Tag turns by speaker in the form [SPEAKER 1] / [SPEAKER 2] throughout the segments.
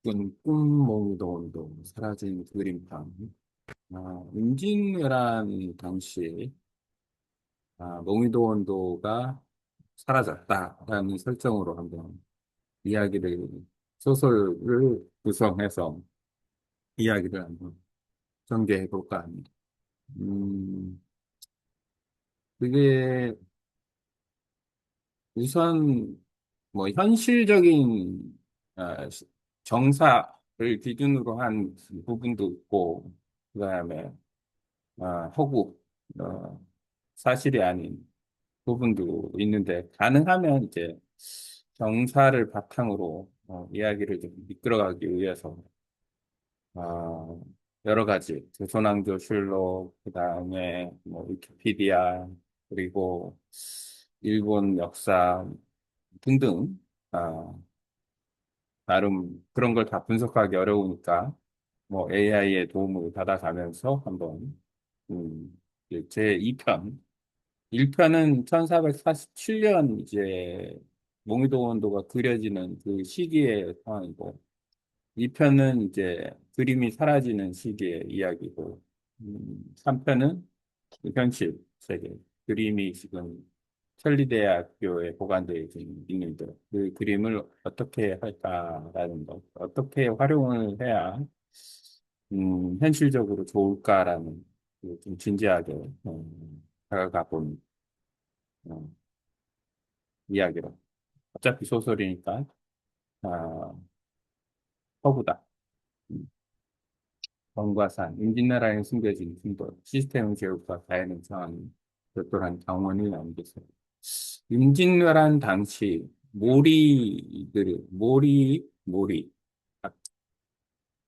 [SPEAKER 1] 꿈몽도 온도 사라진 그림판. 임진왜란 당시 몽이도 원도가 사라졌다라는 설정으로 한번 이야기를 소설을 구성해서 이야기를 한번 전개해 볼까 합니다. 음, 그게 우선 뭐 현실적인 정사를 기준으로 한 부분도 있고 그다음에 허구 사실이 아닌 부분도 있는데 가능하면 이제 정사를 바탕으로 이야기를 좀 이끌어가기 위해서 어, 여러 가지 조선왕조실록 그다음에 뭐 위키피디아 그리고 일본 역사 등등 아, 나름 그런 걸 다 분석하기 어려우니까 뭐 AI의 도움을 받아가면서 한번 제 2편 1편은 1447년 이제 몽이도 원도가 그려지는 그 시기의 상황이고 2편은 이제 그림이 사라지는 시기의 이야기고 3편은 현실 세계 그림이 지금 천리대학교에 보관되어 있는데 그 그림을 어떻게 할까라는 것 어떻게 활용을 해야 현실적으로 좋을까라는 그좀 진지하게 다가가 본 어, 이야기로 어차피 소설이니까 아, 허구다. 음, 검과 산, 임진왜란에 숨겨진 충돌, 시스템 개혁과 가해는 상황이 똘똘한 강원이 남겼어요. 임진왜란 당시 몰이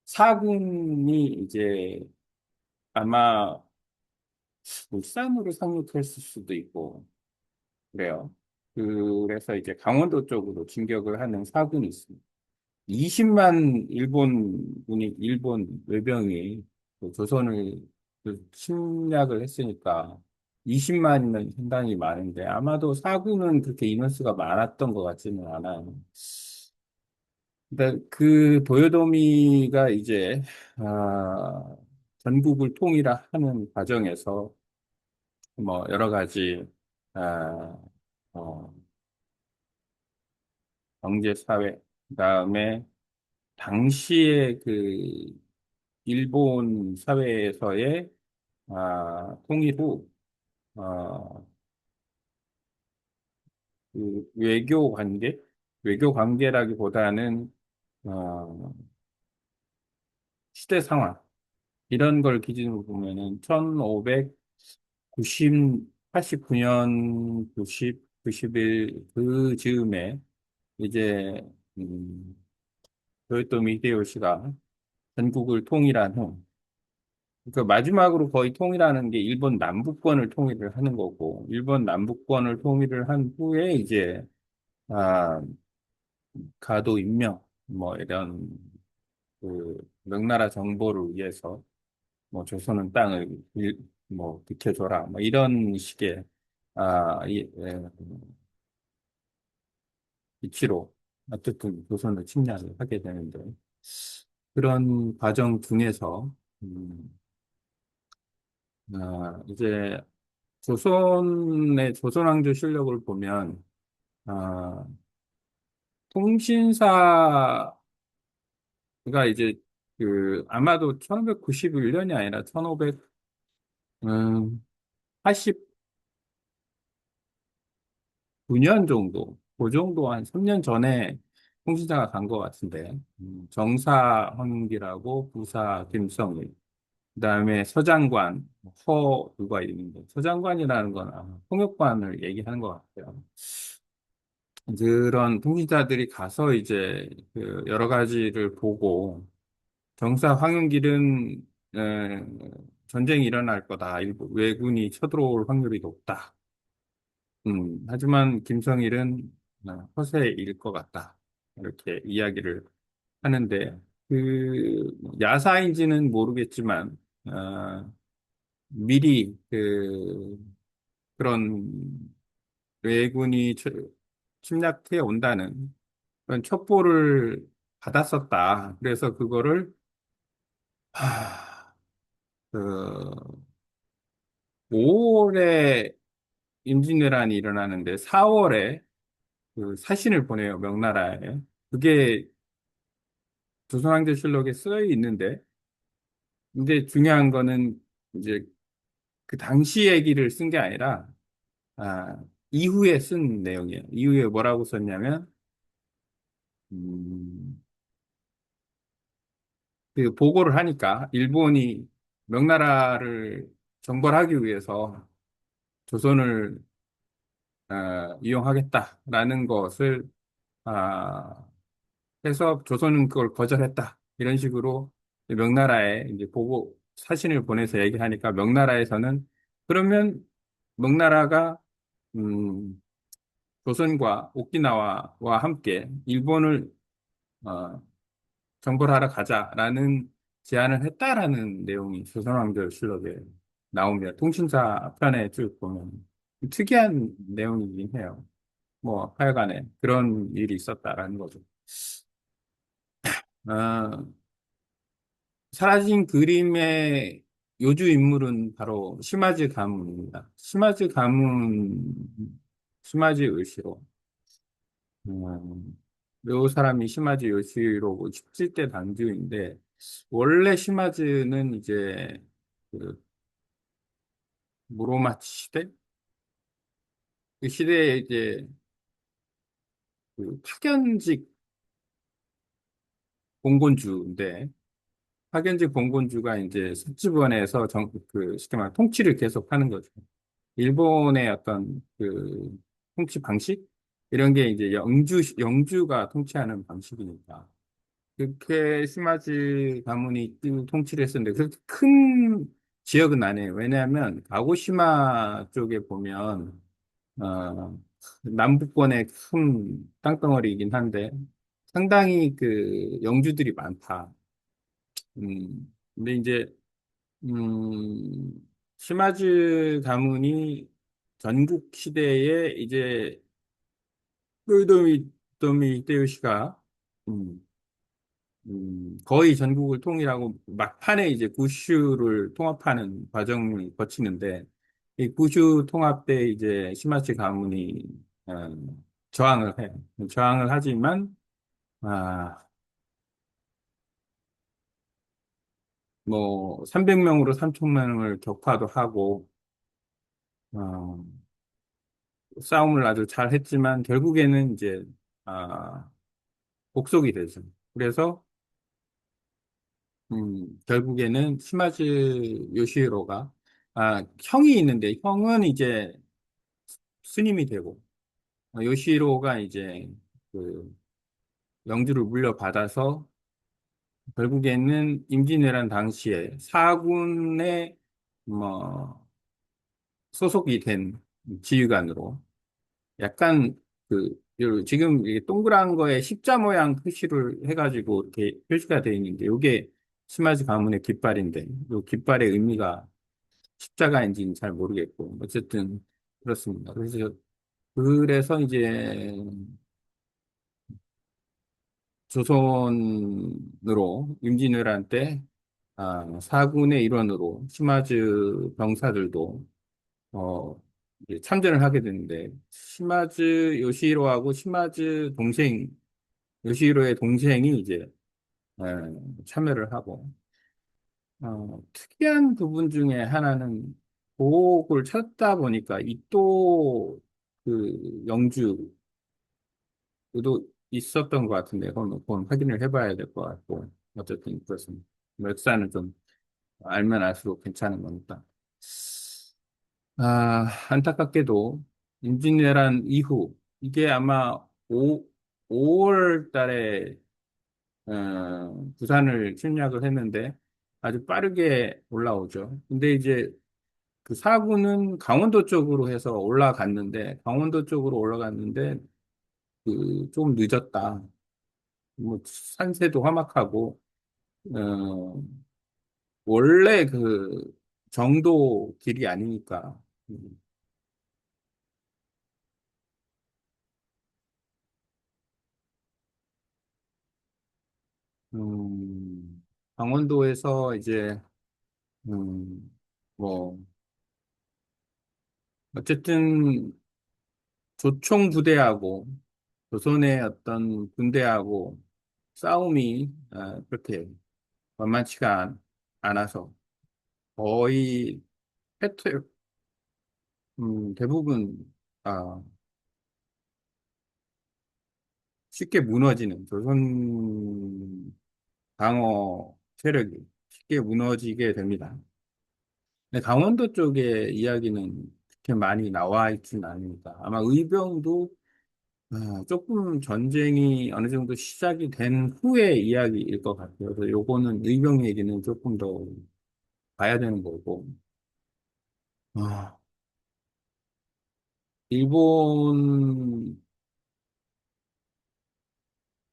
[SPEAKER 1] 사군이 이제 아마 울산으로 상륙했을 수도 있고 그래요. 그래서 이제 강원도 쪽으로 진격을 하는 사군이 있습니다. 20만 일본 외병이 그 조선을 그 침략을 했으니까 20만이면 상당히 많은데 아마도 사군은 그렇게 인원수가 많았던 것 같지는 않아요. 근데 그 도요토미가 이제 아, 전국을 통일하는 과정에서 뭐 여러 가지 아, 어, 경제 사회 그다음에 당시에 그 일본 사회에서의 통일 후 아, 그 외교 관계라기보다는 어, 시대 상황 이런 걸 기준으로 보면은 1590, 89년, 90, 91 그 즈음에 이제 음, 도요토미 히데요시가 전국을 통일한 후 그러니까 마지막으로 거의 통일하는 게 일본 남부권을 통일을 하는 거고, 일본 남부권을 통일을 한 후에 이제, 아, 가도 임명, 뭐 이런, 그, 명나라 정보를 위해서, 뭐 조선은 땅을, 뭐, 비켜줘라, 뭐 이런 식의, 이치로, 어쨌든 조선을 침략을 하게 되는데, 그런 과정 중에서, 음, 이제 조선왕조 실력을 보면, 아, 통신사가 이제 아마도 1591년이 아니라 1589년 정도, 그 정도 한 3년 전에 통신사가 간 것 같은데, 정사 황길하고 부사 김성일, 그다음에 서장관, 누가 있는데, 서장관이라는 건 아마 통역관을 얘기하는 것 같아요. 그런 통신사들이 가서 이제 그 여러 가지를 보고 정사 황윤길은 전쟁이 일어날 거다. 일부 왜군이 쳐들어올 확률이 높다. 하지만 김성일은 허세일 것 같다. 이렇게 이야기를 하는데 그 야사인지는 모르겠지만 미리 그런 왜군이 침략해 온다는 그런 첩보를 받았었다. 그래서 그거를 하, 그 5월에 임진왜란이 일어나는데 4월에 그 사신을 보내요, 명나라에. 그게 조선왕조실록에 쓰여 있는데, 근데 중요한 거는 이제 그 당시 얘기를 쓴 게 아니라, 아, 이후에 쓴 내용이에요. 이후에 뭐라고 썼냐면, 음, 그 보고를 하니까 일본이 명나라를 정벌하기 위해서 조선을 이용하겠다라는 것을 아, 해서 조선은 그걸 거절했다. 이런 식으로 명나라에 이제 보고 사신을 보내서 얘기하니까 명나라에서는 그러면 명나라가 음, 조선과 오키나와와 함께 일본을 어, 정벌하러 가자라는 제안을 했다라는 내용이 조선왕조실록에 나오면 통신사 편에 쭉 보면 특이한 내용이긴 해요. 뭐 하여간에 그런 일이 있었다라는 거죠. 아, 사라진 그림의 요주 인물은 바로 시마즈 가문입니다. 시마즈 요시로. 요 사람이 시마즈 요시로고 17대 당주인데, 원래 시마즈는 이제 그 무로마치 시대? 그 시대에 이제 그 파견직 봉건주인데, 파견직 봉건주가 이제 섭지번에서 쉽게 말해 통치를 계속하는 거죠. 일본의 어떤 그 통치 방식 이런 게 이제 영주가 통치하는 방식이니까 그렇게 시마즈 가문이 통치를 했었는데 그렇게 큰 지역은 아니에요. 왜냐하면 가고시마 쪽에 보면 남부권의 큰 땅덩어리이긴 한데 상당히 그 영주들이 많다. 근데 이제 시마즈 가문이 전국 시대에 이제 토요토미 히데요시가 음, 거의 전국을 통일하고 막판에 이제 구슈를 통합하는 과정을 거치는데 이 구슈 통합 때 이제 시마즈 가문이 저항을 해요. 저항을 하지만 아, 뭐 300명으로 3천명을 격파도 하고 어, 싸움을 아주 잘 했지만 결국에는 이제 아, 복속이 되죠. 그래서 결국에는 시마즈 요시히로가 형이 있는데 형은 이제 스님이 되고 요시히로가 이제 그 영주를 물려받아서 결국에는 임진왜란 당시에 사군의 뭐 소속이 된 지휘관으로 약간 지금 이 동그란 거에 십자 모양 표시를 해가지고 이렇게 표시가 되어 있는데, 이게 시마즈 가문의 깃발인데, 이 깃발의 의미가 십자가인지는 잘 모르겠고, 어쨌든 그렇습니다. 그래서 이제 조선으로 임진왜란 때 사군의 일원으로 시마즈 병사들도 이제 참전을 하게 되는데, 시마즈 요시히로하고 시마즈 요시히로의 동생이 이제 참여를 하고, 특이한 부분 중에 하나는 곡을 찾다 보니까 이또 그 영주도 있었던 것 같은데, 그건 확인을 해봐야 될 것 같고, 어쨌든 그렇습니다. 역사는 좀 알면 알수록 괜찮은 거니까. 안타깝게도 임진왜란 이후 이게 아마 5월 달에 부산을 침략을 했는데 아주 빠르게 올라오죠. 근데 이제 그 사구는 강원도 쪽으로 해서 올라갔는데 강원도 쪽으로 올라갔는데 그 좀 늦었다. 뭐 산세도 험악하고 어, 원래 그 정도 길이 아니니까 강원도에서 이제, 음, 뭐, 어쨌든 조총 부대하고 조선의 어떤 군대하고 싸움이 그렇게 만만치가 않아서 거의 패퇴, 대부분 아, 쉽게 무너지는 조선 방어 세력이 쉽게 무너지게 됩니다. 근데 강원도 쪽에 이야기는 그렇게 많이 나와 있지는 않습니다. 아마 의병도 조금 전쟁이 어느 정도 시작이 된 후의 이야기일 것 같아요. 그래서 요거는 의병 얘기는 조금 더 봐야 되는 거고. 아, 일본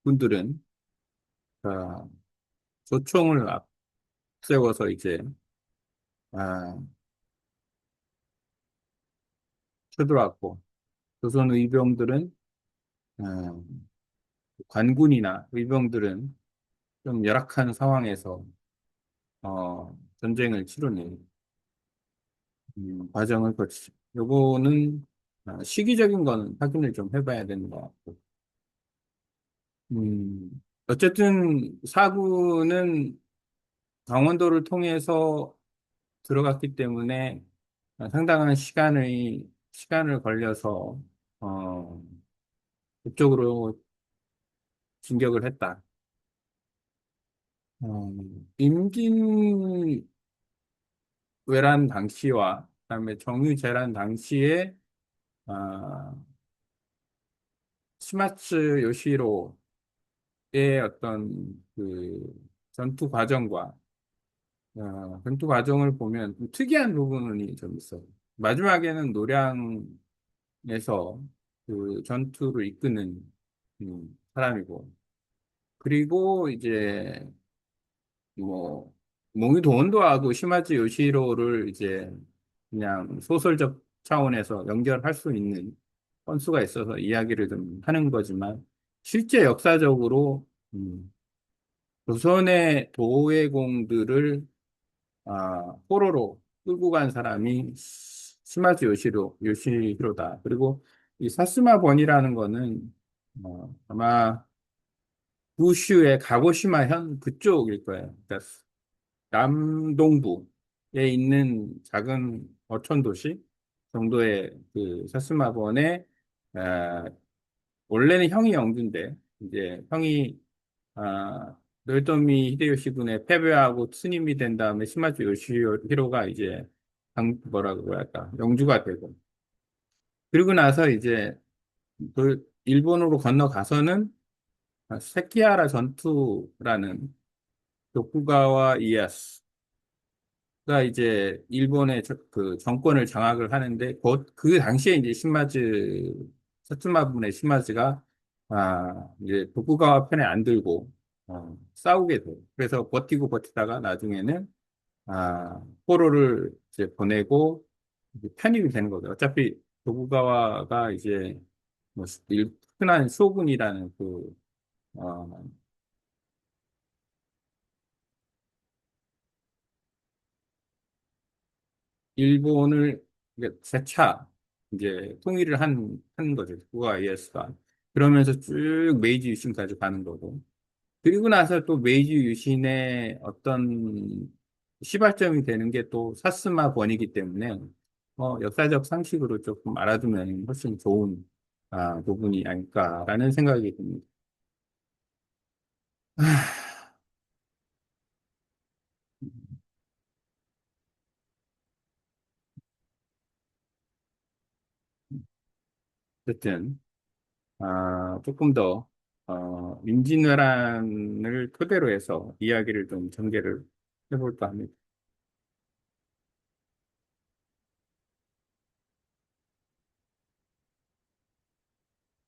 [SPEAKER 1] 분들은 아, 조총을 앞세워서 이제 아, 쳐들어왔고 조선 의병들은 아, 관군이나 의병들은 좀 열악한 상황에서 전쟁을 치르는 과정을 거치죠. 요거는 시기적인 거는 확인을 좀 해봐야 되는 것 같고. 어쨌든 사구는 강원도를 통해서 들어갔기 때문에 상당한 시간을 걸려서 어, 그쪽으로 진격을 했다. 임진왜란 당시와 그다음에 정유재란 당시에 아, 시마츠 요시히로의 어떤 그 전투 과정과 전투 과정을 보면 좀 특이한 부분이 좀 있어요. 마지막에는 노량에서 그 전투를 이끄는 사람이고, 그리고 이제 뭐 몽유도 온도하고 시마즈 요시히로를 이제 그냥 소설적 차원에서 연결할 수 있는 건수가 있어서 이야기를 좀 하는 거지만 실제 역사적으로 조선의 도회공들을 포로로 끌고 간 사람이 시마즈 요시히로다. 그리고 이 사스마 번이라는 거는 아마 구슈의 가고시마현 그쪽일 거예요. 그러니까 남동부에 있는 작은 어촌 도시 정도의 그 사스마 번에 아, 원래는 형이 영주인데 이제 형이 노요토미 히데요시 군의 패배하고 스님이 된 다음에 시마즈 요시히로가 이제 뭐라고 할까 영주가 되고 그리고 나서 이제 그 일본으로 건너가서는 세키하라 전투라는 도쿠가와 이에야스가 이제 일본의 그 정권을 장악을 하는데 그 당시에 이제 사츠마분의 시마즈가 이제 도쿠가와 편에 안 들고 싸우게 돼요. 그래서 버티고 버티다가 나중에는 포로를 이제 보내고 이제 편입이 되는 거죠. 어차피 도쿠가와가 이제 뭐 흔한 쇼군이라는 그 어, 일본을 재차 이제 통일을 한 거죠. 도쿠가와 이에야스가. 그러면서 쭉 메이지 유신까지 가는 거고. 그리고 나서 또 메이지 유신의 어떤 시발점이 되는 게 또 사스마 권이기 때문에 역사적 상식으로 조금 알아두면 훨씬 좋은 부분이 아닐까라는 생각이 듭니다. 어쨌든 조금 더 임진왜란을 토대로 해서 이야기를 좀 전개를 해볼까 합니다.